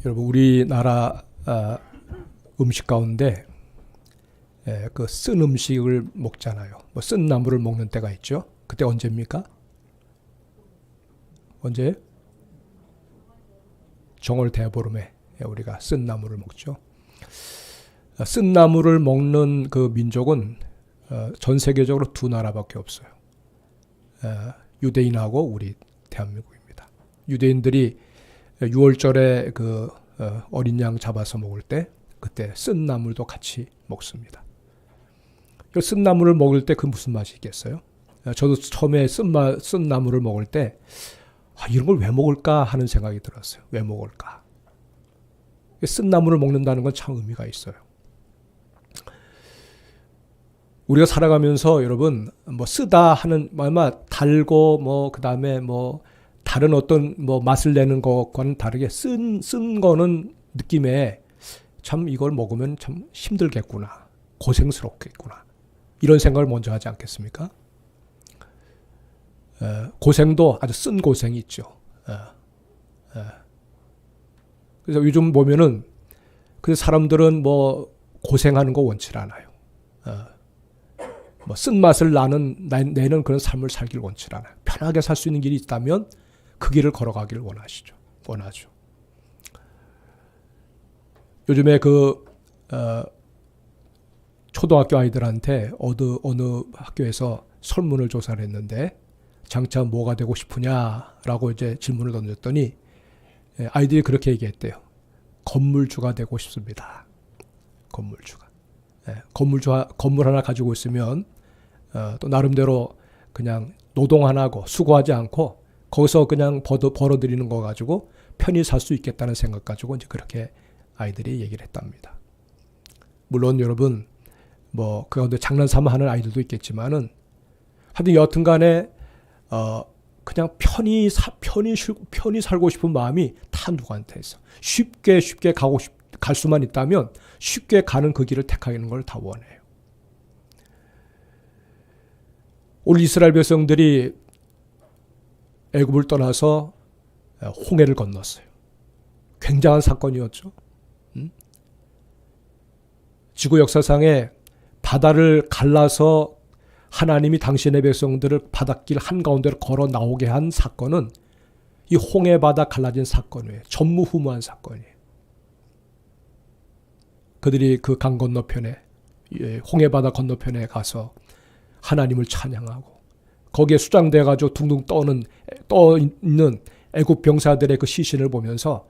여러분 우리나라 음식 가운데 그 쓴 음식을 먹잖아요. 뭐 쓴 나물을 먹는 때가 있죠. 그때 언제입니까? 언제? 정월 대보름에 우리가 쓴 나물을 먹죠. 쓴 나물을 먹는 그 민족은 전 세계적으로 두 나라밖에 없어요. 유대인하고 우리 대한민국입니다. 유대인들이 6월절에 그 어린 양 잡아서 먹을 때 그때 쓴 나물도 같이 먹습니다. 쓴 나물을 먹을 때 그 무슨 맛이 있겠어요? 저도 처음에 쓴 나물을 먹을 때 이런 걸 왜 먹을까 하는 생각이 들었어요. 왜 먹을까? 쓴 나물을 먹는다는 건 참 의미가 있어요. 우리가 살아가면서 여러분 뭐 쓰다 하는 아마 달고 뭐 그다음에 뭐 다른 어떤 뭐 맛을 내는 것과는 다르게 쓴 거는 느낌에 참 이걸 먹으면 참 힘들겠구나. 고생스럽겠구나. 이런 생각을 먼저 하지 않겠습니까? 고생도 아주 쓴 고생이 있죠. 그래서 요즘 보면은 그 사람들은 뭐 고생하는 거 원치 않아요. 뭐 쓴맛을 내는 그런 삶을 살길 원치 않아요. 편하게 살 수 있는 길이 있다면 그 길을 걸어가기를 원하죠. 요즘에 초등학교 아이들한테 어느 학교에서 설문을 조사를 했는데 장차 뭐가 되고 싶으냐라고 이제 질문을 던졌더니 아이들이 그렇게 얘기했대요. 건물주가 되고 싶습니다. 건물주가. 건물 하나 가지고 있으면 또 나름대로 그냥 노동 안 하고 수고하지 않고 거기서 그냥 벌어들이는 거 가지고 편히 살 수 있겠다는 생각 가지고 이제 그렇게 아이들이 얘기를 했답니다. 물론 여러분 뭐 그 가운데 장난삼아 하는 아이들도 있겠지만은 하여튼 여튼간에 그냥 편히 살고 싶은 마음이 다 누구한테 있어. 쉽게 갈 수만 있다면 쉽게 가는 그 길을 택하는 걸 다 원해요. 오늘 이스라엘 백성들이 애굽을 떠나서 홍해를 건넜어요. 굉장한 사건이었죠. 지구 역사상에 바다를 갈라서 하나님이 당신의 백성들을 바닷길 한가운데로 걸어 나오게 한 사건은 이 홍해 바다 갈라진 사건이에요. 전무후무한 사건이에요. 그들이 그 강 건너편에 홍해 바다 건너편에 가서 하나님을 찬양하고 거기에 수장돼 가지고 둥둥 떠 있는 애굽 병사들의 그 시신을 보면서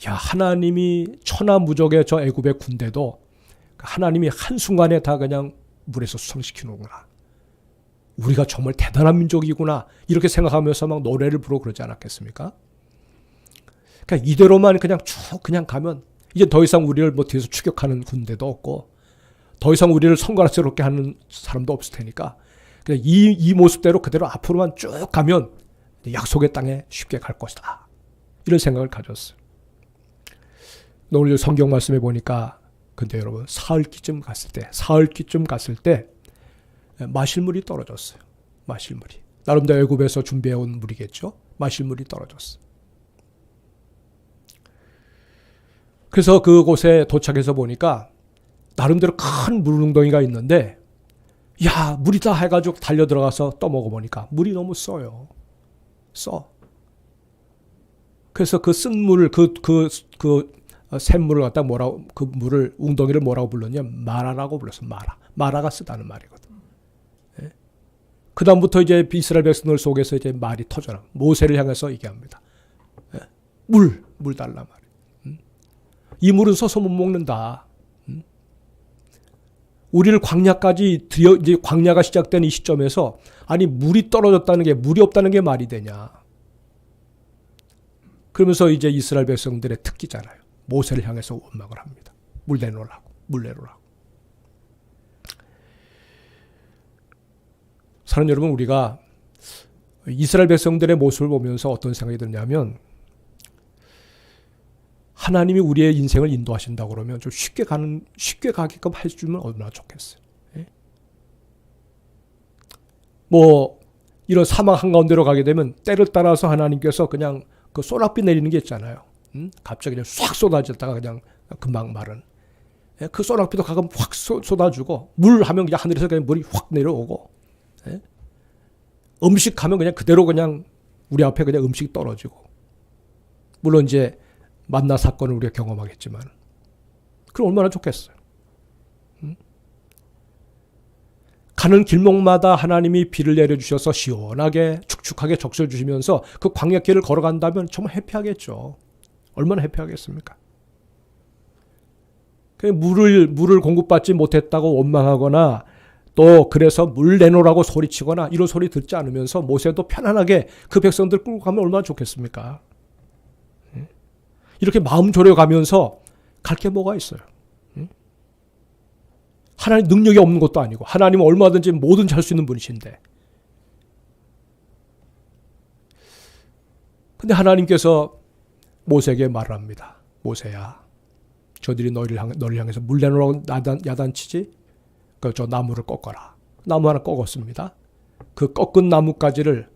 야, 하나님이 천하무적의 저 애굽의 군대도 하나님이 한순간에 다 그냥 물에서 수상시키는구나. 우리가 정말 대단한 민족이구나. 이렇게 생각하면서 막 노래를 부르고 그러지 않았겠습니까? 그러니까 이대로만 그냥 쭉 그냥 가면 이제 더 이상 우리를 뭐 뒤에서 추격하는 군대도 없고 더 이상 우리를 성가스럽게 하는 사람도 없을 테니까 그냥 이 모습대로 그대로 앞으로만 쭉 가면 약속의 땅에 쉽게 갈 것이다. 이런 생각을 가졌어요. 오늘 성경 말씀에 보니까 근데 여러분 사흘기쯤 갔을 때 마실 물이 떨어졌어요. 마실 물이. 나름대로 애굽에서 준비해온 물이겠죠. 마실 물이 떨어졌어요. 그래서 그곳에 도착해서 보니까 나름대로 큰 물웅덩이가 있는데 야, 물이다 해가지고 달려 들어가서 떠먹어 보니까 물이 너무 써요. 그래서 그 쓴 물을 샘물을 갖다 그 물을 웅덩이를 뭐라고 불렀냐? 마라라고 불렀어. 마라가 쓰다는 말이거든. 예? 그 다음부터 이제 이스라엘 백성들 속에서 이제 말이 터져나. 모세를 향해서 얘기합니다. 예? 물 달라 말이야. 이 물은 써서 못 먹는다. 우리를 광야까지 이제 광야가 시작된 이 시점에서 아니 물이 떨어졌다는 게 물이 없다는 게 말이 되냐? 그러면서 이제 이스라엘 백성들의 특기잖아요. 모세를 향해서 원망을 합니다. 물 내놓으라고. 사랑하는 여러분, 우리가 이스라엘 백성들의 모습을 보면서 어떤 생각이 드냐면 하나님이 우리의 인생을 인도하신다고 그러면 좀 쉽게 가게끔 해주면 얼마나 좋겠어요. 예? 뭐 이런 사막 한가운데로 가게 되면 때를 따라서 하나님께서 그냥 그 소낙비 내리는 게 있잖아요. 갑자기 그냥 싹 쏟아졌다가 그냥 금방 마른. 예? 그 소낙비도 가끔 확 쏟아주고, 물 하면 그냥 하늘에서 그냥 물이 확 내려오고, 예? 음식 하면 그냥 그대로 그냥 우리 앞에 그냥 음식이 떨어지고. 물론 이제 만나 사건을 우리가 경험하겠지만, 그럼 얼마나 좋겠어요. 가는 길목마다 하나님이 비를 내려주셔서 시원하게 축축하게 적셔 주시면서 그 광야길을 걸어간다면 정말 해피하겠죠. 얼마나 해피하겠습니까? 물을 공급받지 못했다고 원망하거나 또 그래서 물 내놓으라고 소리치거나 이런 소리 듣지 않으면서 모세도 편안하게 그 백성들 끌고 가면 얼마나 좋겠습니까? 이렇게 마음 졸여가면서 갈 게 뭐가 있어요? 하나님 능력이 없는 것도 아니고 하나님은 얼마든지 뭐든지 할 수 있는 분이신데, 근데 하나님께서 모세에게 말을 합니다. 모세야, 저들이 너를 향해서 물 내놓으라고 야단치지? 저 나무를 꺾어라. 나무 하나 꺾었습니다. 그 꺾은 나뭇가지를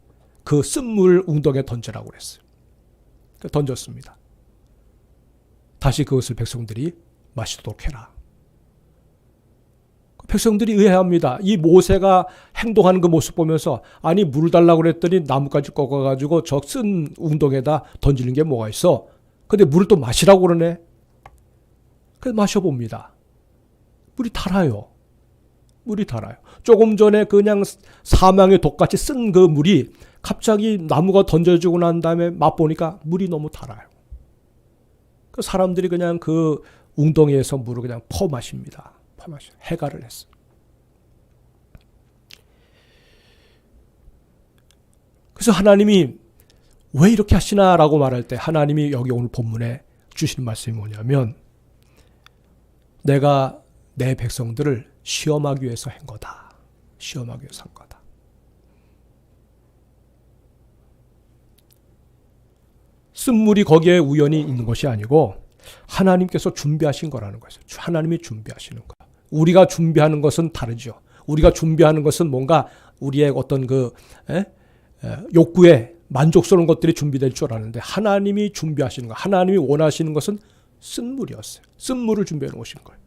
그 쓴물 웅덩이에 던지라고 그랬어요. 던졌습니다. 다시 그것을 백성들이 마시도록 해라. 백성들이 의아합니다. 이 모세가 행동하는 그 모습 보면서, 아니 물을 달라고 그랬더니 나뭇가지 꺾어가지고 저 쓴 웅덩이에다 던지는 게 뭐가 있어? 근데 물을 또 마시라고 그러네. 그래서 마셔봅니다. 물이 달아요. 물이 달아요. 조금 전에 그냥 사망의 독같이 쓴 그 물이 갑자기 나무가 던져지고 난 다음에 맛보니까 물이 너무 달아요. 그 사람들이 그냥 그 웅덩이에서 물을 그냥 퍼마십니다. 해가를 했어. 그래서 하나님이 왜 이렇게 하시나라고 말할 때 하나님이 여기 오늘 본문에 주시는 말씀이 뭐냐면, 내가 내 백성들을 시험하기 위해서 한 거다. 시험하기 위해서 한 거다. 쓴물이 거기에 우연히 있는 것이 아니고 하나님께서 준비하신 거라는 거예요. 하나님이 준비하시는 거. 우리가 준비하는 것은 다르죠. 우리가 준비하는 것은 뭔가 우리의 어떤 그 욕구에 만족스러운 것들이 준비될 줄 알았는데, 하나님이 준비하시는 거, 하나님이 원하시는 것은 쓴물이었어요. 쓴물을 준비해 놓으신 거예요.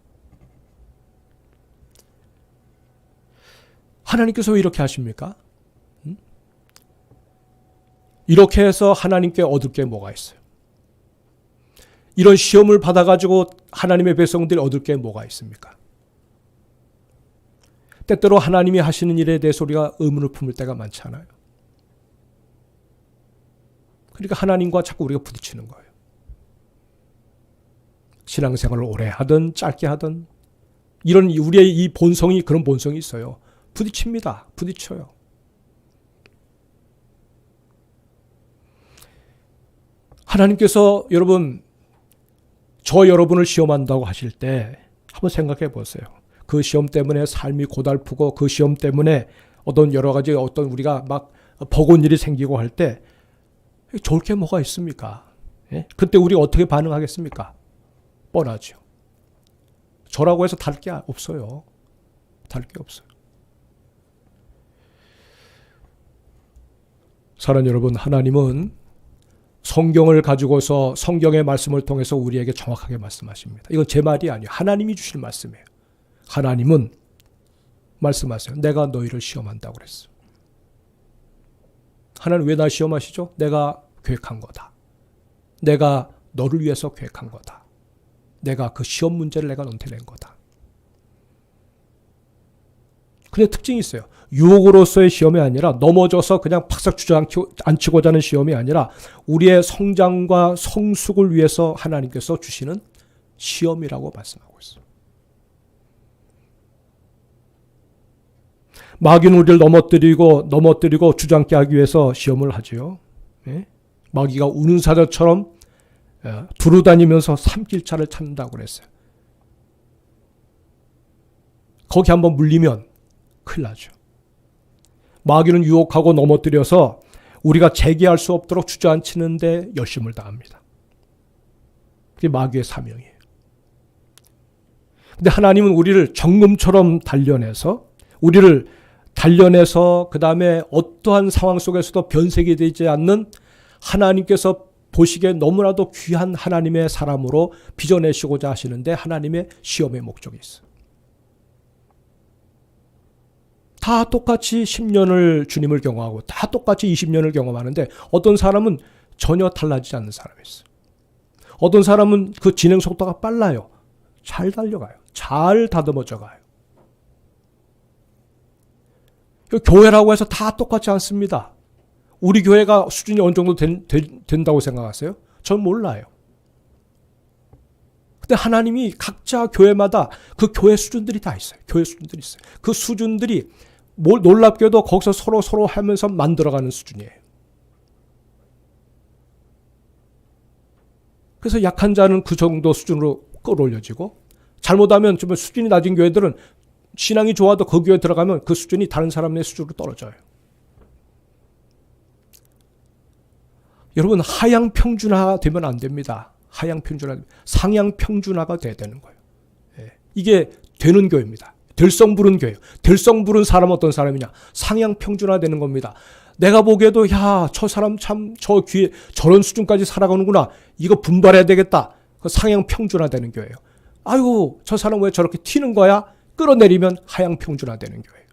하나님께서 왜 이렇게 하십니까? 이렇게 해서 하나님께 얻을 게 뭐가 있어요? 이런 시험을 받아가지고 하나님의 백성들이 얻을 게 뭐가 있습니까? 때때로 하나님이 하시는 일에 대해서 우리가 의문을 품을 때가 많잖아요. 그러니까 하나님과 자꾸 우리가 부딪히는 거예요. 신앙생활을 오래 하든 짧게 하든 이런 우리의 이 본성이, 그런 본성이 있어요. 부딪힙니다. 부딪혀요. 하나님께서 여러분을 시험한다고 하실 때 한번 생각해 보세요. 그 시험 때문에 삶이 고달프고 그 시험 때문에 여러 가지 우리가 막 버거운 일이 생기고 할 때 좋을 게 뭐가 있습니까? 예? 그때 우리가 어떻게 반응하겠습니까? 뻔하죠. 저라고 해서 다를 게 없어요. 다를 게 없어요. 사랑하는 여러분, 하나님은 성경을 가지고서 성경의 말씀을 통해서 우리에게 정확하게 말씀하십니다. 이건 제 말이 아니에요. 하나님이 주실 말씀이에요. 하나님은 말씀하세요. 내가 너희를 시험한다고 그랬어. 하나님 왜 날 시험하시죠? 내가 계획한 거다. 내가 너를 위해서 계획한 거다. 내가 그 시험 문제를 내가 너한테 낸 거다. 근데 특징이 있어요. 유혹으로서의 시험이 아니라, 넘어져서 그냥 팍싹 주저앉히고자 하는 시험이 아니라 우리의 성장과 성숙을 위해서 하나님께서 주시는 시험이라고 말씀하고 있어요. 마귀는 우리를 넘어뜨리고 주저앉게 하기 위해서 시험을 하지요. 예? 마귀가 우는 사자처럼 두루다니면서 삼킬차를 찾는다고 그랬어요. 거기 한번 물리면 큰일 나죠. 마귀는 유혹하고 넘어뜨려서 우리가 재기할 수 없도록 주저앉히는 데 열심을 다합니다. 그게 마귀의 사명이에요. 근데 하나님은 우리를 정금처럼 단련해서 그 다음에 어떠한 상황 속에서도 변색이 되지 않는, 하나님께서 보시기에 너무나도 귀한 하나님의 사람으로 빚어내시고자 하시는데 하나님의 시험의 목적이 있어요. 다 똑같이 10년을 주님을 경험하고 다 똑같이 20년을 경험하는데 어떤 사람은 전혀 달라지지 않는 사람이 있어요. 어떤 사람은 그 진행 속도가 빨라요. 잘 달려가요. 잘 다듬어져 가요. 교회라고 해서 다 똑같지 않습니다. 우리 교회가 수준이 어느 정도 된다고 생각하세요? 전 몰라요. 근데 하나님이 각자 교회마다 그 교회 수준들이 다 있어요. 교회 수준들이 있어요. 그 수준들이 놀랍게도 거기서 서로 하면서 만들어가는 수준이에요. 그래서 약한 자는 그 정도 수준으로 끌어올려지고 잘못하면 좀 수준이 낮은 교회들은 신앙이 좋아도 그 교회 들어가면 그 수준이 다른 사람의 수준으로 떨어져요. 여러분 하향 평준화 되면 안 됩니다. 하향 평준화, 상향 평준화가 돼야 되는 거예요. 이게 되는 교회입니다. 될성 부른 교회예요. 될성 부른 사람은 어떤 사람이냐? 상향 평준화 되는 겁니다. 내가 보기에도 야, 저 사람 참 저 귀에 저런 수준까지 살아가는구나. 이거 분발해야 되겠다. 그 상향 평준화 되는 교회예요. 아이고, 저 사람 왜 저렇게 튀는 거야? 끌어내리면 하향 평준화 되는 교회예요.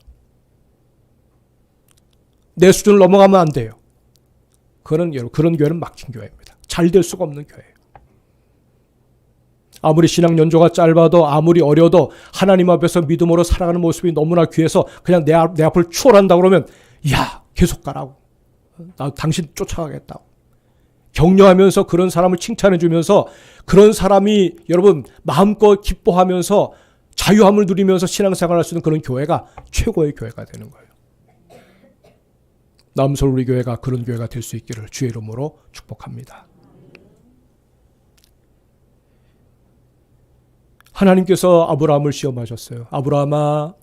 내 수준을 넘어가면 안 돼요. 그런 교회는 막힌 교회입니다. 잘 될 수가 없는 교회예요. 아무리 신앙 연조가 짧아도 아무리 어려도 하나님 앞에서 믿음으로 살아가는 모습이 너무나 귀해서 그냥 내 앞을 추월한다 그러면 야, 계속 가라고. 나 당신 쫓아가겠다고. 격려하면서 그런 사람을 칭찬해 주면서 그런 사람이 여러분 마음껏 기뻐하면서 자유함을 누리면서 신앙생활할 수 있는 그런 교회가 최고의 교회가 되는 거예요. 남솔 우리 교회가 그런 교회가 될 수 있기를 주의 이름으로 축복합니다. 하나님께서 아브라함을 시험하셨어요. 아브라함아,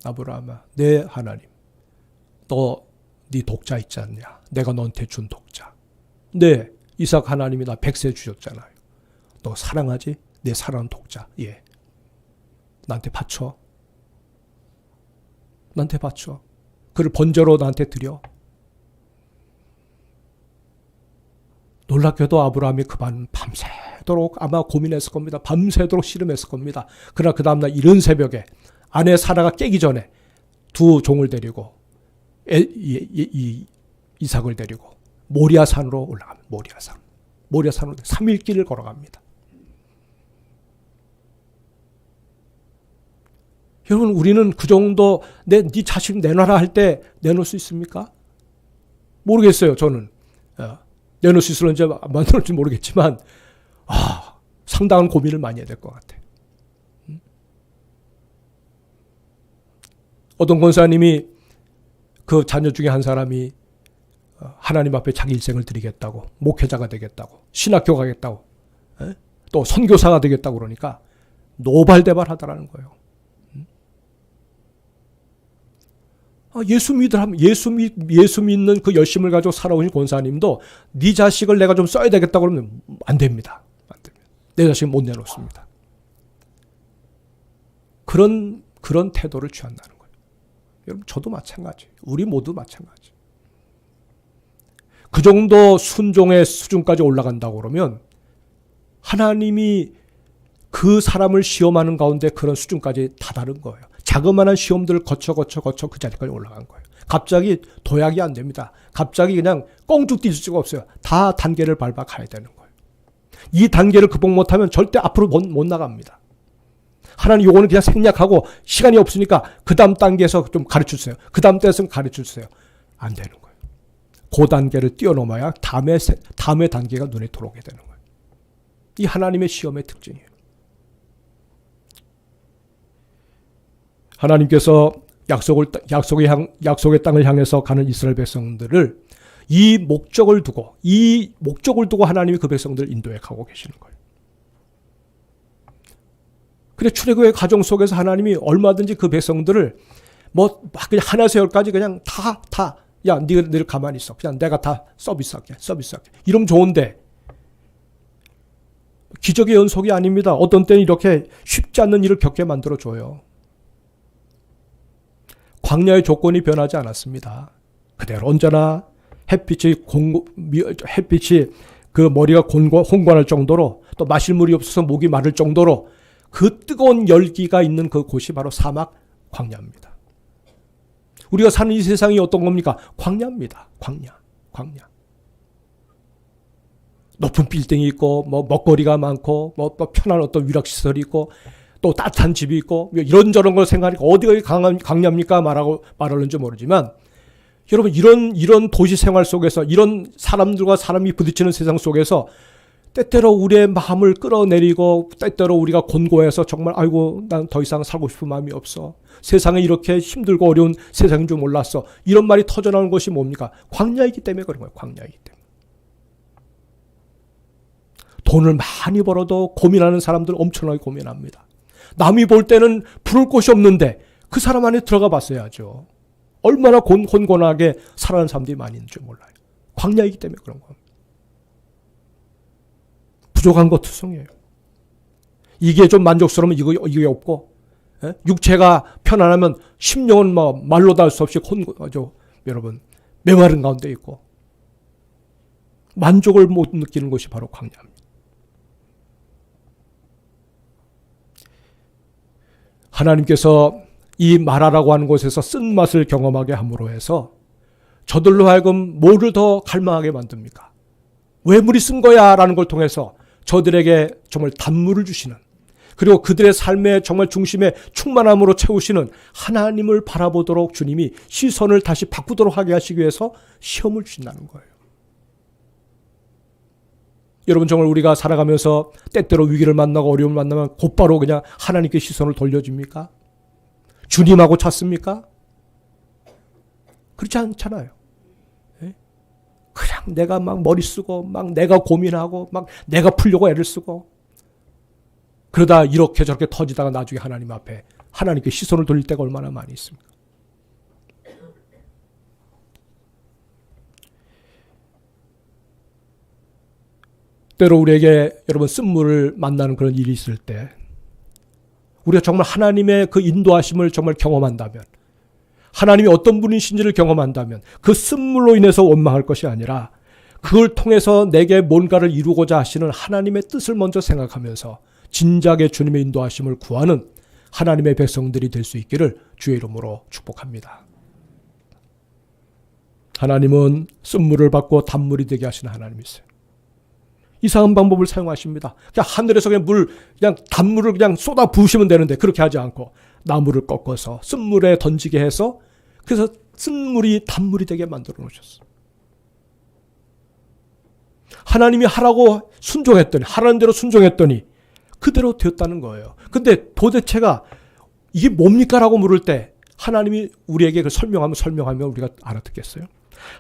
내 하나님, 너 네 독자 있지 않냐? 내가 너한테 준 독자. 네, 이삭 하나님이 나 100세 주셨잖아요. 너 사랑하지? 내 사랑하는 독자. 예. 나한테 바쳐. 그를 번제로 나한테 드려. 놀랍게도 아브라함이 그 밤새도록 아마 고민했을 겁니다. 밤새도록 씨름했을 겁니다. 그러나 그 다음날 이른 새벽에 아내 사라가 깨기 전에 두 종을 데리고 이삭을 데리고 모리아산으로 올라갑니다. 모리아산으로 3일 길을 걸어갑니다. 여러분 우리는 그 정도 네 자식 내놔라 할 때 내놓을 수 있습니까? 모르겠어요. 저는 내놓을 수 있을런지 안 만들었지 모르겠지만 상당한 고민을 많이 해야 될 것 같아요. 어떤 권사님이 그 자녀 중에 한 사람이 하나님 앞에 자기 일생을 드리겠다고, 목회자가 되겠다고, 신학교 가겠다고, 또 선교사가 되겠다고 그러니까 노발대발하더라는 거예요. 예수 믿는 그 열심을 가지고 살아오신 권사님도 네 자식을 내가 좀 써야 되겠다고 그러면 안 됩니다. 내 자식은 못 내놓습니다. 그런 태도를 취한다는 거예요. 여러분 저도 마찬가지. 우리 모두 마찬가지. 그 정도 순종의 수준까지 올라간다고 그러면 하나님이 그 사람을 시험하는 가운데 그런 수준까지 다다른 거예요. 자그마한 시험들을 거쳐 그 자리까지 올라간 거예요. 갑자기 도약이 안 됩니다. 갑자기 그냥 꽁쭉 뛸 수가 없어요. 다 단계를 밟아 가야 되는 거예요. 이 단계를 극복 못하면 절대 앞으로 못 나갑니다. 하나님 요거는 그냥 생략하고 시간이 없으니까 그 다음 단계에서 좀 가르쳐주세요. 그 다음 때에서 가르쳐주세요. 안 되는 거예요. 그 단계를 뛰어넘어야 다음의 단계가 눈에 들어오게 되는 거예요. 이 하나님의 시험의 특징이에요. 하나님께서 약속의 땅을 향해서 가는 이스라엘 백성들을 이 목적을 두고 하나님이 그 백성들을 인도해 가고 계시는 거예요. 그래 출애굽의 과정 속에서 하나님이 얼마든지 그 백성들을 그냥 하나에서 열까지 그냥 다 야, 늘 가만히 있어. 그냥 내가 다 서비스할게. 이러면 좋은데 기적의 연속이 아닙니다. 어떤 때는 이렇게 쉽지 않는 일을 겪게 만들어줘요. 광야의 조건이 변하지 않았습니다. 그대로 언제나 햇빛이 그 머리가 홍관할 정도로, 또 마실 물이 없어서 목이 마를 정도로 그 뜨거운 열기가 있는 그 곳이 바로 사막 광야입니다. 우리가 사는 이 세상이 어떤 겁니까? 광야입니다. 광야. 높은 빌딩이 있고, 먹거리가 많고, 편한 어떤 위락시설이 있고, 또 따뜻한 집이 있고, 이런저런 걸 생각하니까 어디가 광야입니까? 말하는지 모르지만, 여러분, 이런 도시 생활 속에서, 이런 사람들과 사람이 부딪히는 세상 속에서, 때때로 우리의 마음을 끌어내리고, 때때로 우리가 곤고해서 정말, 아이고, 난 더 이상 살고 싶은 마음이 없어. 세상에 이렇게 힘들고 어려운 세상인 줄 몰랐어. 이런 말이 터져나오는 것이 뭡니까? 광야이기 때문에 그런 거예요. 광야이기 때문에. 돈을 많이 벌어도 고민하는 사람들 엄청나게 고민합니다. 남이 볼 때는 부를 곳이 없는데 그 사람 안에 들어가 봤어야죠. 얼마나 곤곤하게 살아가는 사람들이 많이 있는 줄 몰라요. 광야이기 때문에 그런 겁니다. 부족한 것 투성이에요. 이게 좀 만족스러우면 이게 없고, 육체가 편안하면 심령은 말로 닿을 수 없이 여러분 메마른 가운데 있고, 만족을 못 느끼는 것이 바로 광야입니다. 하나님께서 이 마라라고 하는 곳에서 쓴맛을 경험하게 함으로 해서 저들로 하여금 뭐를 더 갈망하게 만듭니까? 왜 물이 쓴 거야? 라는 걸 통해서 저들에게 정말 단물을 주시는, 그리고 그들의 삶의 정말 중심에 충만함으로 채우시는 하나님을 바라보도록 주님이 시선을 다시 바꾸도록 하게 하시기 위해서 시험을 주신다는 거예요. 여러분, 정말 우리가 살아가면서 때때로 위기를 만나고 어려움을 만나면 곧바로 그냥 하나님께 시선을 돌려줍니까? 주님하고 찾습니까? 그렇지 않잖아요. 그냥 내가 막 머리 쓰고, 막 내가 고민하고, 막 내가 풀려고 애를 쓰고, 그러다 이렇게 저렇게 터지다가 나중에 하나님 앞에 하나님께 시선을 돌릴 때가 얼마나 많이 있습니까? 때로 우리에게 여러분 쓴물을 만나는 그런 일이 있을 때, 우리가 정말 하나님의 그 인도하심을 정말 경험한다면, 하나님이 어떤 분이신지를 경험한다면 그 쓴물로 인해서 원망할 것이 아니라 그걸 통해서 내게 뭔가를 이루고자 하시는 하나님의 뜻을 먼저 생각하면서 진작에 주님의 인도하심을 구하는 하나님의 백성들이 될 수 있기를 주의 이름으로 축복합니다. 하나님은 쓴물을 받고 단물이 되게 하시는 하나님이세요. 이상한 방법을 사용하십니다. 그냥 하늘에서 그냥 단물을 그냥 쏟아 부으시면 되는데 그렇게 하지 않고 나무를 꺾어서 쓴물에 던지게 해서 그래서 쓴물이 단물이 되게 만들어 놓으셨어요. 하나님이 하라고 순종했더니, 하라는 대로 순종했더니 그대로 되었다는 거예요. 근데 도대체가 이게 뭡니까? 라고 물을 때 하나님이 우리에게 그 설명하면 우리가 알아듣겠어요?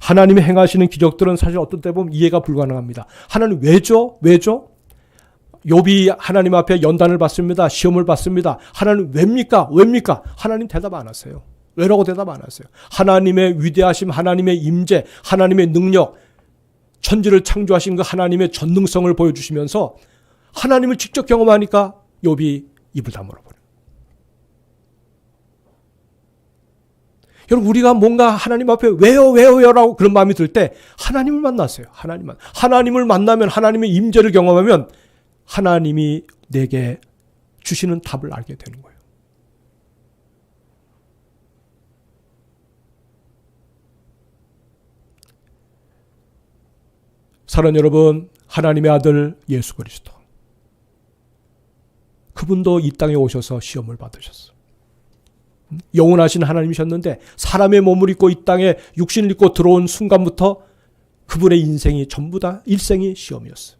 하나님이 행하시는 기적들은 사실 어떤 때 보면 이해가 불가능합니다. 하나님 왜죠? 욥이 하나님 앞에 연단을 받습니다. 시험을 받습니다. 하나님 왜입니까? 하나님 대답 안 하세요. 왜라고 대답 안 하세요. 하나님의 위대하심, 하나님의 임재, 하나님의 능력, 천지를 창조하신 그 하나님의 전능성을 보여주시면서 하나님을 직접 경험하니까 욥이 입을 다물어버려요. 여러분, 우리가 뭔가 하나님 앞에 왜요라고 그런 마음이 들 때 하나님을 만나세요. 하나님을 만나면, 하나님의 임재를 경험하면 하나님이 내게 주시는 답을 알게 되는 거예요. 사랑하는 여러분, 하나님의 아들 예수 그리스도, 그분도 이 땅에 오셔서 시험을 받으셨어요. 영원하신 하나님이셨는데 사람의 몸을 입고 이 땅에 육신을 입고 들어온 순간부터 그분의 인생이 전부 다 일생이 시험이었어요.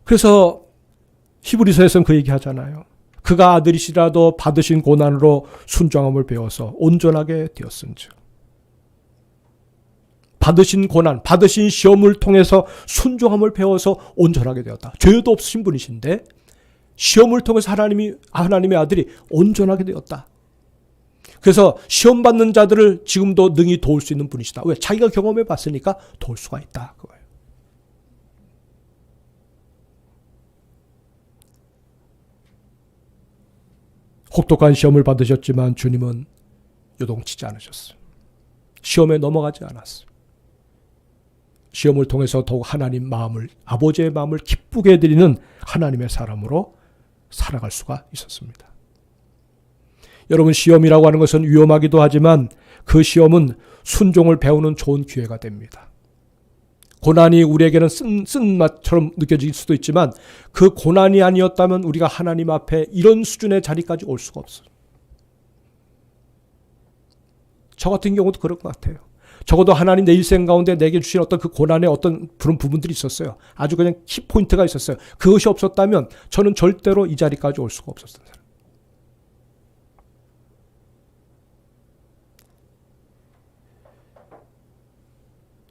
그래서 히브리서에서는 그 얘기하잖아요. 그가 아들이시라도 받으신 고난으로 순종함을 배워서 온전하게 되었은즉. 받으신 고난, 받으신 시험을 통해서 순종함을 배워서 온전하게 되었다. 죄도 없으신 분이신데 시험을 통해서 하나님의 아들이 온전하게 되었다. 그래서 시험 받는 자들을 지금도 능히 도울 수 있는 분이시다. 왜? 자기가 경험해 봤으니까 도울 수가 있다. 그거예요. 혹독한 시험을 받으셨지만 주님은 요동치지 않으셨어요. 시험에 넘어가지 않았어요. 시험을 통해서 더욱 하나님 마음을, 아버지의 마음을 기쁘게 해드리는 하나님의 사람으로 살아갈 수가 있었습니다. 여러분, 시험이라고 하는 것은 위험하기도 하지만 그 시험은 순종을 배우는 좋은 기회가 됩니다. 고난이 우리에게는 쓴 맛처럼 느껴질 수도 있지만 그 고난이 아니었다면 우리가 하나님 앞에 이런 수준의 자리까지 올 수가 없어요. 저 같은 경우도 그럴 것 같아요. 적어도 하나님 내 일생 가운데 내게 주신 어떤 그 고난의 어떤 그런 부분들이 있었어요. 아주 그냥 키포인트가 있었어요. 그것이 없었다면 저는 절대로 이 자리까지 올 수가 없었어요.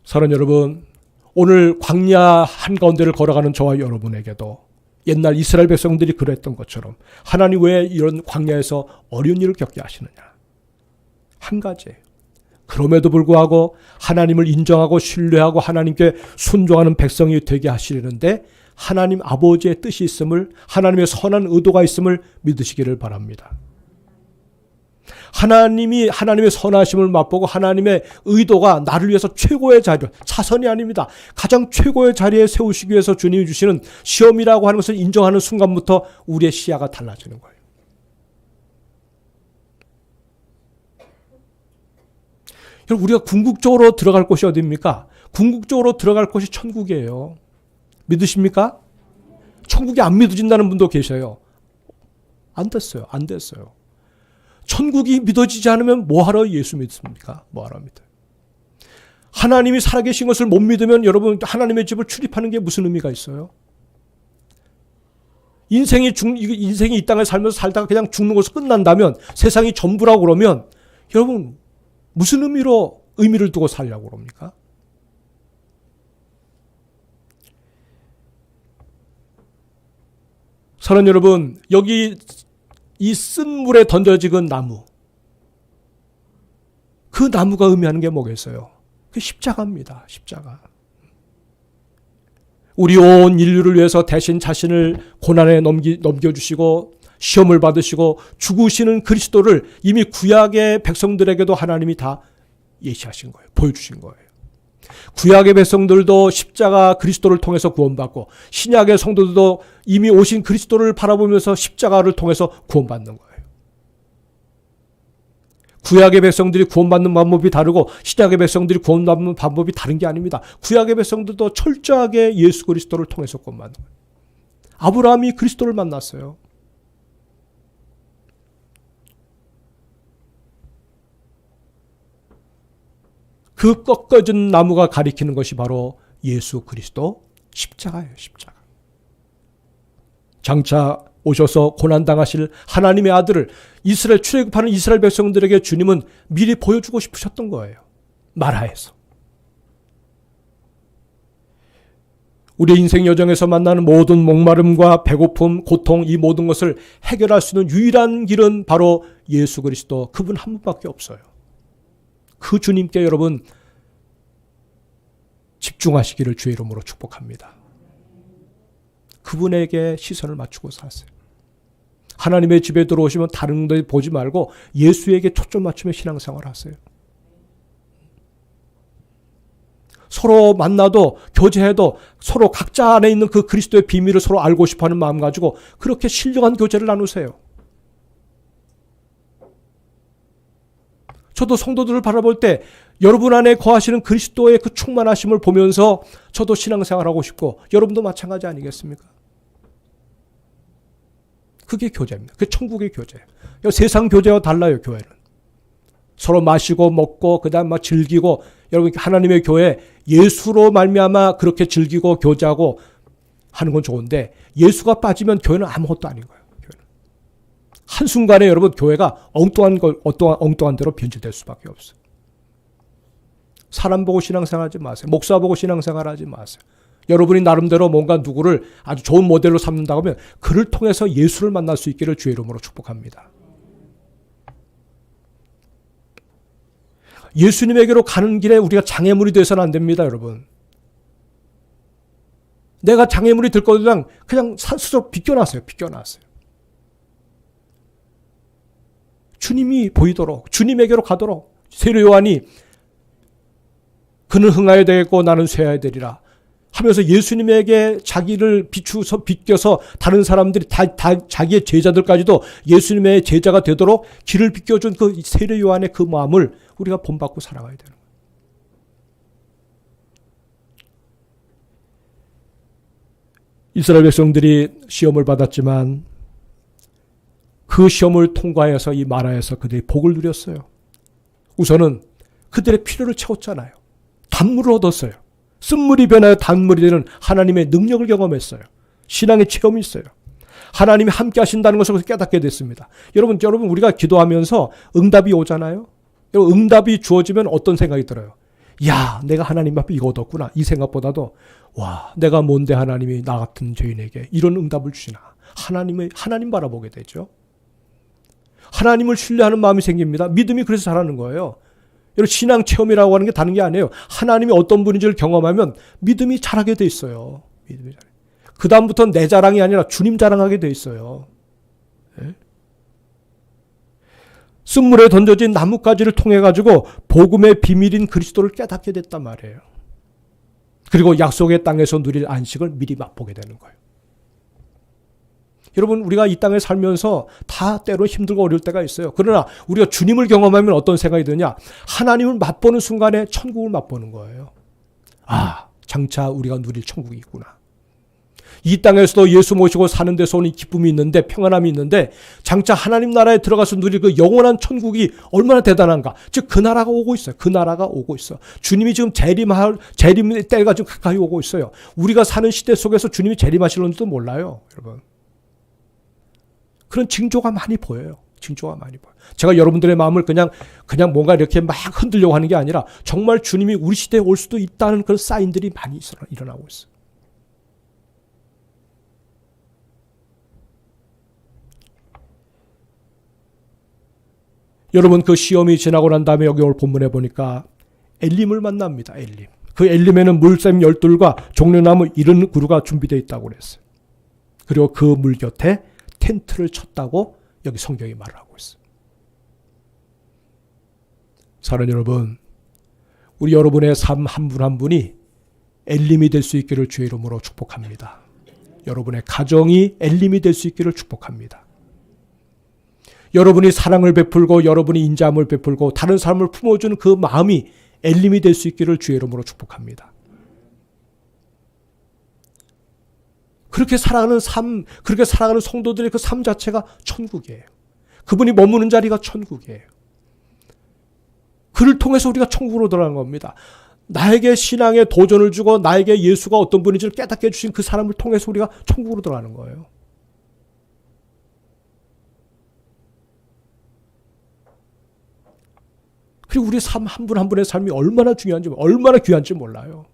사랑 여러분, 오늘 광야 한가운데를 걸어가는 저와 여러분에게도 옛날 이스라엘 백성들이 그랬던 것처럼 하나님 왜 이런 광야에서 어려운 일을 겪게 하시느냐? 한 가지예요. 그럼에도 불구하고 하나님을 인정하고 신뢰하고 하나님께 순종하는 백성이 되게 하시려는데 하나님 아버지의 뜻이 있음을, 하나님의 선한 의도가 있음을 믿으시기를 바랍니다. 하나님이 하나님의 선하심을 맛보고 하나님의 의도가 나를 위해서 최고의 자리, 차선이 아닙니다. 가장 최고의 자리에 세우시기 위해서 주님이 주시는 시험이라고 하는 것을 인정하는 순간부터 우리의 시야가 달라지는 거예요. 여러분, 우리가 궁극적으로 들어갈 곳이 어디입니까? 궁극적으로 들어갈 곳이 천국이에요. 믿으십니까? 천국이 안 믿어진다는 분도 계셔요. 안 됐어요. 안 됐어요. 천국이 믿어지지 않으면 뭐하러 예수 믿습니까? 뭐하러 믿어요? 하나님이 살아계신 것을 못 믿으면 여러분 하나님의 집을 출입하는 게 무슨 의미가 있어요? 인생이 이 땅을 살면서 살다가 그냥 죽는 것으로 끝난다면, 세상이 전부라고 그러면 여러분 무슨 의미를 두고 살려고 그럽니까? 사랑 여러분, 여기 이 쓴 물에 던져지건 나무, 그 나무가 의미하는 게 뭐겠어요? 그 십자가입니다. 십자가. 우리 온 인류를 위해서 대신 자신을 고난에 넘겨주시고 시험을 받으시고 죽으시는 그리스도를 이미 구약의 백성들에게도 하나님이 다 예시하신 거예요. 보여주신 거예요. 구약의 백성들도 십자가 그리스도를 통해서 구원받고 신약의 성도들도 이미 오신 그리스도를 바라보면서 십자가를 통해서 구원받는 거예요. 구약의 백성들이 구원받는 방법이 다르고 신약의 백성들이 구원받는 방법이 다른 게 아닙니다. 구약의 백성들도 철저하게 예수 그리스도를 통해서 구원받는 거예요. 아브라함이 그리스도를 만났어요. 그 꺾어진 나무가 가리키는 것이 바로 예수 그리스도 십자가예요. 십자가. 장차 오셔서 고난당하실 하나님의 아들을 이스라엘 출애굽하는 이스라엘 백성들에게 주님은 미리 보여주고 싶으셨던 거예요. 말하에서. 우리의 인생 여정에서 만나는 모든 목마름과 배고픔, 고통, 이 모든 것을 해결할 수 있는 유일한 길은 바로 예수 그리스도, 그분 한 분밖에 없어요. 그 주님께 여러분 집중하시기를 주의 이름으로 축복합니다. 그분에게 시선을 맞추고 사세요. 하나님의 집에 들어오시면 다른 데 보지 말고 예수에게 초점 맞추며 신앙생활 하세요. 서로 만나도 교제해도 서로 각자 안에 있는 그 그리스도의 비밀을 서로 알고 싶어하는 마음 가지고 그렇게 신령한 교제를 나누세요. 저도 성도들을 바라볼 때 여러분 안에 거하시는 그리스도의 그 충만하심을 보면서 저도 신앙생활하고 싶고 여러분도 마찬가지 아니겠습니까? 그게 교제입니다. 그게 천국의 교제예요. 세상 교제와 달라요. 교회는. 서로 마시고 먹고 그다음 막 즐기고, 여러분 하나님의 교회 예수로 말미암아 그렇게 즐기고 교제하고 하는 건 좋은데 예수가 빠지면 교회는 아무것도 아닌 거예요. 교회는. 한순간에 여러분 교회가 엉뚱한 대로 변질될 수밖에 없어요. 사람 보고 신앙생활하지 마세요. 목사 보고 신앙생활하지 마세요. 여러분이 나름대로 뭔가 누구를 아주 좋은 모델로 삼는다고 하면 그를 통해서 예수를 만날 수 있기를 주의 이름으로 축복합니다. 예수님에게로 가는 길에 우리가 장애물이 되어서는 안 됩니다, 여러분. 내가 장애물이 될 거면 그냥 스스로 비껴놨어요. 주님이 보이도록, 주님에게로 가도록. 세례 요한이 그는 흥하여야 되겠고 나는 쇠하여야 되리라 하면서 예수님에게 자기를 비껴서 다른 사람들이 다 자기의 제자들까지도 예수님의 제자가 되도록 길을 비껴준 그 세례 요한의 그 마음을 우리가 본받고 살아가야 되는 거예요. 이스라엘 백성들이 시험을 받았지만 그 시험을 통과해서 이 나라에서 그들이 복을 누렸어요. 우선은 그들의 필요를 채웠잖아요. 단물을 얻었어요. 쓴물이 변하여 단물이 되는 하나님의 능력을 경험했어요. 신앙의 체험이 있어요. 하나님이 함께 하신다는 것을 깨닫게 됐습니다. 여러분 우리가 기도하면서 응답이 오잖아요. 응답이 주어지면 어떤 생각이 들어요? 야, 내가 하나님 앞에 이거 얻었구나. 이 생각보다도 와, 내가 뭔데 하나님이 나 같은 죄인에게 이런 응답을 주시나. 하나님 바라보게 되죠. 하나님을 신뢰하는 마음이 생깁니다. 믿음이 그래서 자라는 거예요. 여러분 신앙 체험이라고 하는 게 다른 게 아니에요. 하나님이 어떤 분인지를 경험하면 믿음이 자라게 돼 있어요. 믿음이 자라게. 그 다음부터는 내 자랑이 아니라 주님 자랑하게 돼 있어요. 네? 쓴물에 던져진 나뭇가지를 통해 가지고 복음의 비밀인 그리스도를 깨닫게 됐단 말이에요. 그리고 약속의 땅에서 누릴 안식을 미리 맛보게 되는 거예요. 여러분 우리가 이 땅에 살면서 다 때로 힘들고 어려울 때가 있어요. 그러나 우리가 주님을 경험하면 어떤 생각이 드냐? 하나님을 맛보는 순간에 천국을 맛보는 거예요. 아, 장차 우리가 누릴 천국이 있구나. 이 땅에서도 예수 모시고 사는 데서 오는 기쁨이 있는데 평안함이 있는데 장차 하나님 나라에 들어가서 누릴 그 영원한 천국이 얼마나 대단한가. 즉 그 나라가 오고 있어요. 그 나라가 오고 있어. 주님이 지금 재림의 때가 좀 가까이 오고 있어요. 우리가 사는 시대 속에서 주님이 재림하실는지도 몰라요. 여러분. 그런 징조가 많이 보여요. 징조가 많이 보여요. 제가 여러분들의 마음을 그냥 뭔가 이렇게 막 흔들려고 하는 게 아니라 정말 주님이 우리 시대에 올 수도 있다는 그런 사인들이 많이 일어나고 있어요. 여러분 그 시험이 지나고 난 다음에 여기 오늘 본문에 보니까 엘림을 만납니다. 엘림. 그 엘림에는 물샘 12과 종려나무 70그루가 준비되어 있다고 그랬어요. 그리고 그 물 곁에 텐트를 쳤다고 여기 성경이 말을 하고 있어요. 사랑하는 여러분, 우리 여러분의 삶 한 분 한 분이 엘림이 될 수 있기를 주의 이름으로 축복합니다. 여러분의 가정이 엘림이 될 수 있기를 축복합니다. 여러분이 사랑을 베풀고 여러분이 인자함을 베풀고 다른 사람을 품어주는 그 마음이 엘림이 될 수 있기를 주의 이름으로 축복합니다. 그렇게 살아가는 삶, 그렇게 살아가는 성도들의 그 삶 자체가 천국이에요. 그분이 머무는 자리가 천국이에요. 그를 통해서 우리가 천국으로 들어가는 겁니다. 나에게 신앙의 도전을 주고 나에게 예수가 어떤 분인지를 깨닫게 해주신 그 사람을 통해서 우리가 천국으로 들어가는 거예요. 그리고 우리 삶 한 분 한 분의 삶이 얼마나 중요한지, 얼마나 귀한지 몰라요.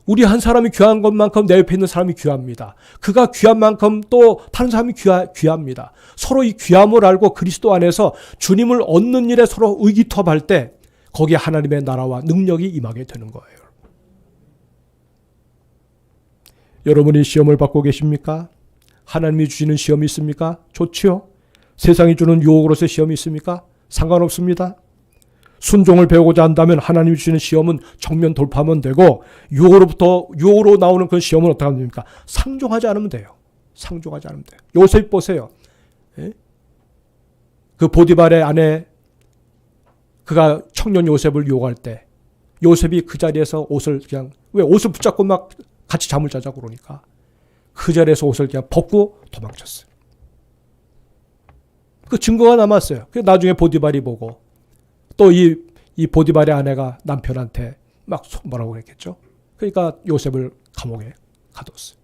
우리 한 사람이 귀한 것만큼 내 옆에 있는 사람이 귀합니다. 그가 귀한 만큼 또 다른 사람이 귀합니다. 서로 이 귀함을 알고 그리스도 안에서 주님을 얻는 일에 서로 의기투합할 때 거기에 하나님의 나라와 능력이 임하게 되는 거예요. 여러분이 시험을 받고 계십니까? 하나님이 주시는 시험이 있습니까? 좋지요. 세상이 주는 유혹으로서의 시험이 있습니까? 상관없습니다. 순종을 배우고자 한다면 하나님이 주시는 시험은 정면 돌파하면 되고 유혹으로 나오는 그 시험은 어떻게 하면 됩니까? 상종하지 않으면 돼요. 상종하지 않으면 돼요. 요셉 보세요. 예? 그 보디발의 아내 그가 청년 요셉을 유혹할 때 요셉이 그 자리에서 옷을 그냥 왜 옷을 붙잡고 막 같이 잠을 자자고 그러니까 그 자리에서 옷을 그냥 벗고 도망쳤어요. 그 증거가 남았어요. 그 나중에 보디발이 보고 또 이 보디발의 아내가 남편한테 막 뭐라고 그랬겠죠. 그러니까 요셉을 감옥에 가뒀어요.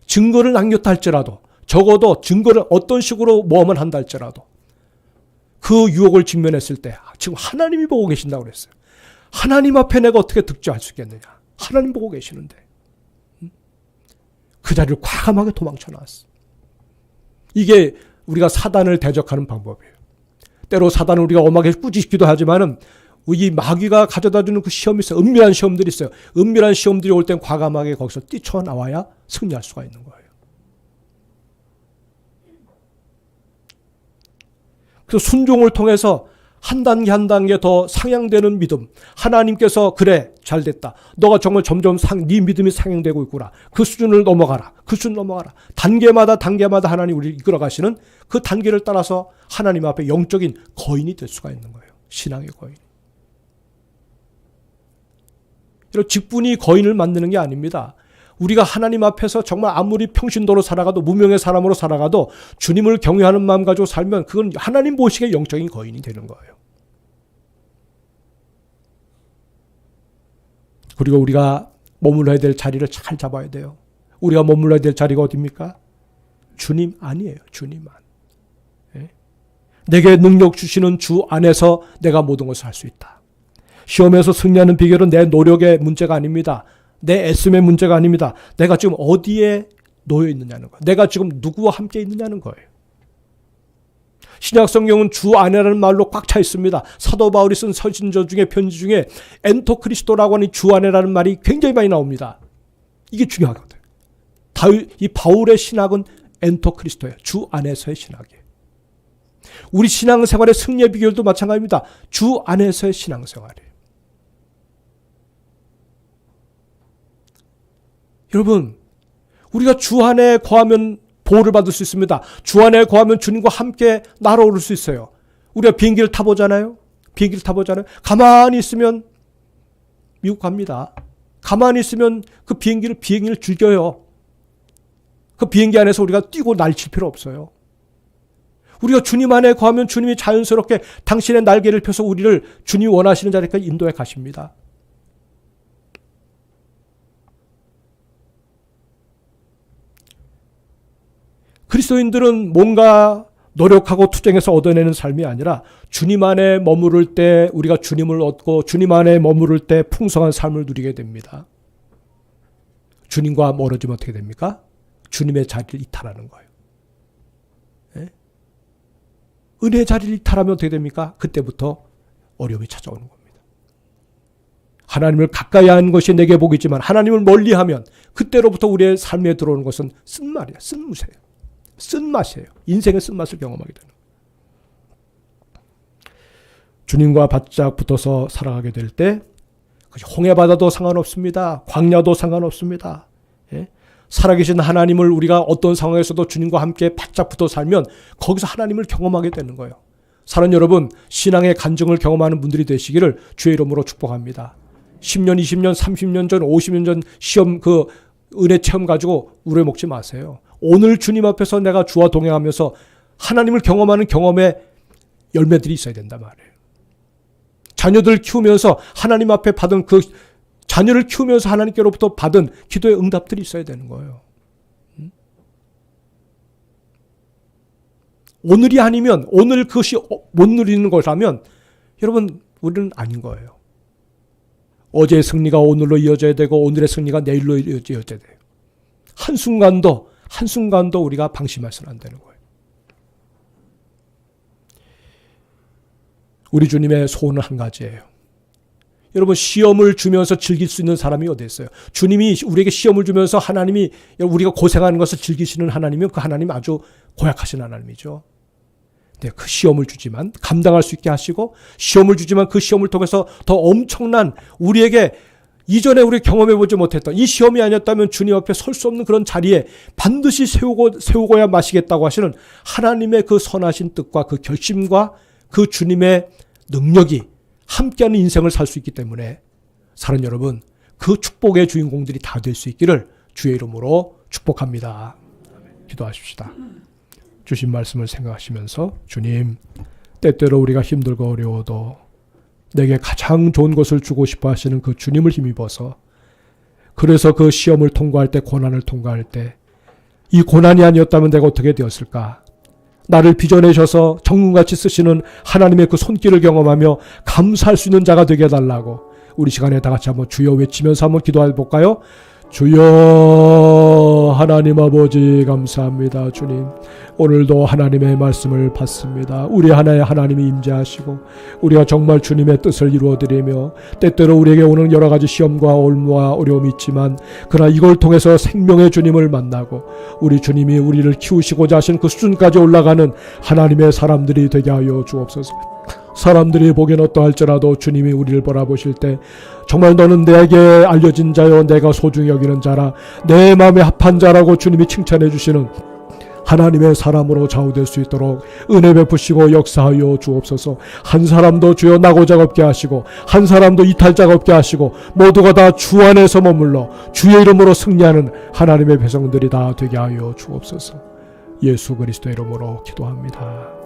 증거를 남겼다 할지라도 적어도 증거를 어떤 식으로 모험을 한다 할지라도 그 유혹을 직면했을 때 지금 하나님이 보고 계신다고 그랬어요. 하나님 앞에 내가 어떻게 득죄할 수 있겠느냐. 하나님 보고 계시는데 그 자리를 과감하게 도망쳐 나왔어요. 이게 우리가 사단을 대적하는 방법이에요. 때로 사단을 우리가 엄하게 꾸짖기도 하지만은 이 마귀가 가져다주는 그 시험이 있어요. 은밀한 시험들이 있어요. 은밀한 시험들이 올 땐 과감하게 거기서 뛰쳐나와야 승리할 수가 있는 거예요. 그 순종을 통해서 한 단계 한 단계 더 상향되는 믿음. 하나님께서 그래 잘됐다. 너가 정말 점점 네 믿음이 상향되고 있구나. 그 수준을 넘어가라. 그 수준 넘어가라. 단계마다 하나님 우리를 이끌어 가시는 그 단계를 따라서 하나님 앞에 영적인 거인이 될 수가 있는 거예요. 신앙의 거인. 이런 직분이 거인을 만드는 게 아닙니다. 우리가 하나님 앞에서 정말 아무리 평신도로 살아가도 무명의 사람으로 살아가도 주님을 경외하는 마음 가지고 살면 그건 하나님 보시기에 영적인 거인이 되는 거예요. 그리고 우리가 머물러야 될 자리를 잘 잡아야 돼요. 우리가 머물러야 될 자리가 어디입니까? 주님 안이에요. 주님 안. 예? 내게 능력 주시는 주 안에서 내가 모든 것을 할 수 있다. 시험에서 승리하는 비결은 내 노력의 문제가 아닙니다. 내 애씀의 문제가 아닙니다. 내가 지금 어디에 놓여 있느냐는 거예요. 내가 지금 누구와 함께 있느냐는 거예요. 신약 성경은 주 안에라는 말로 꽉 차 있습니다. 사도 바울이 쓴 서신서 중에 편지 중에 엔토 크리스토라고 하는 주 안에라는 말이 굉장히 많이 나옵니다. 이게 중요하거든요. 이 바울의 신학은 엔토 크리스토예요. 주 안에서의 신학이에요. 우리 신앙생활의 승리의 비결도 마찬가지입니다. 주 안에서의 신앙생활이에요. 여러분, 우리가 주 안에 거하면 보호를 받을 수 있습니다. 주 안에 거하면 주님과 함께 날아오를 수 있어요. 우리가 비행기를 타보잖아요. 가만히 있으면 미국 갑니다. 가만히 있으면 그 비행기를 즐겨요. 그 비행기 안에서 우리가 뛰고 날칠 필요 없어요. 우리가 주님 안에 거하면 주님이 자연스럽게 당신의 날개를 펴서 우리를 주님이 원하시는 자리까지 인도해 가십니다. 그리스도인들은 뭔가 노력하고 투쟁해서 얻어내는 삶이 아니라 주님 안에 머무를 때 우리가 주님을 얻고 주님 안에 머무를 때 풍성한 삶을 누리게 됩니다. 주님과 멀어지면 어떻게 됩니까? 주님의 자리를 이탈하는 거예요. 네? 은혜의 자리를 이탈하면 어떻게 됩니까? 그때부터 어려움이 찾아오는 겁니다. 하나님을 가까이 하는 것이 내게 복이지만 하나님을 멀리하면 그때로부터 우리의 삶에 들어오는 것은 쓴말이야. 쓴무새예요. 쓴맛이에요. 인생의 쓴맛을 경험하게 되는 거예요. 주님과 바짝 붙어서 살아가게 될 때 홍해바다도 상관없습니다. 광야도 상관없습니다. 예? 살아계신 하나님을 우리가 어떤 상황에서도 주님과 함께 바짝 붙어 살면 거기서 하나님을 경험하게 되는 거예요. 사랑하는 여러분, 신앙의 간증을 경험하는 분들이 되시기를 주의 이름으로 축복합니다. 10년, 20년, 30년 전, 50년 전 시험 은혜 체험 가지고 우려 먹지 마세요. 오늘 주님 앞에서 내가 주와 동행하면서 하나님을 경험하는 경험의 열매들이 있어야 된단 말이에요. 자녀들 키우면서 하나님 앞에 받은 그 자녀를 키우면서 하나님께로부터 받은 기도의 응답들이 있어야 되는 거예요. 오늘이 아니면 오늘 그것이 못 누리는 것이라면 여러분 우리는 아닌 거예요. 어제의 승리가 오늘로 이어져야 되고 오늘의 승리가 내일로 이어져야 돼요. 한순간도 우리가 방심해서는 안 되는 거예요. 우리 주님의 소원은 한 가지예요. 여러분 시험을 주면서 즐길 수 있는 사람이 어디 있어요? 주님이 우리에게 시험을 주면서 하나님이 우리가 고생하는 것을 즐기시는 하나님이면 그 하나님 아주 고약하신 하나님이죠. 네, 그 시험을 주지만 감당할 수 있게 하시고 시험을 주지만 그 시험을 통해서 더 엄청난 우리에게 이전에 우리 경험해보지 못했던 이 시험이 아니었다면 주님 앞에 설 수 없는 그런 자리에 반드시 세우고야 마시겠다고 하시는 하나님의 그 선하신 뜻과 그 결심과 그 주님의 능력이 함께하는 인생을 살 수 있기 때문에 사랑하는 여러분 그 축복의 주인공들이 다 될 수 있기를 주의 이름으로 축복합니다. 기도하십시다. 주신 말씀을 생각하시면서 주님 때때로 우리가 힘들고 어려워도 내게 가장 좋은 것을 주고 싶어 하시는 그 주님을 힘입어서 그래서 그 시험을 통과할 때 고난을 통과할 때 이 고난이 아니었다면 내가 어떻게 되었을까? 나를 빚어내셔서 정금같이 쓰시는 하나님의 그 손길을 경험하며 감사할 수 있는 자가 되게 해달라고 우리 시간에 다 같이 한번 주여 외치면서 한번 기도해 볼까요? 주여 하나님 아버지 감사합니다. 주님 오늘도 하나님의 말씀을 받습니다. 우리 하나의 하나님이 임재하시고 우리가 정말 주님의 뜻을 이루어드리며 때때로 우리에게 오는 여러 가지 시험과 올무와 어려움이 있지만 그러나 이걸 통해서 생명의 주님을 만나고 우리 주님이 우리를 키우시고자 하신 그 수준까지 올라가는 하나님의 사람들이 되게 하여 주옵소서. 사람들이 보기엔 어떠할지라도 주님이 우리를 바라보실 때 정말 너는 내게 알려진 자요 내가 소중히 여기는 자라 내 마음에 합한 자라고 주님이 칭찬해 주시는 하나님의 사람으로 좌우될 수 있도록 은혜 베푸시고 역사하여 주옵소서. 한 사람도 주여 나고자가 없게 하시고 한 사람도 이탈자가 없게 하시고 모두가 다 주 안에서 머물러 주의 이름으로 승리하는 하나님의 백성들이 다 되게 하여 주옵소서. 예수 그리스도의 이름으로 기도합니다.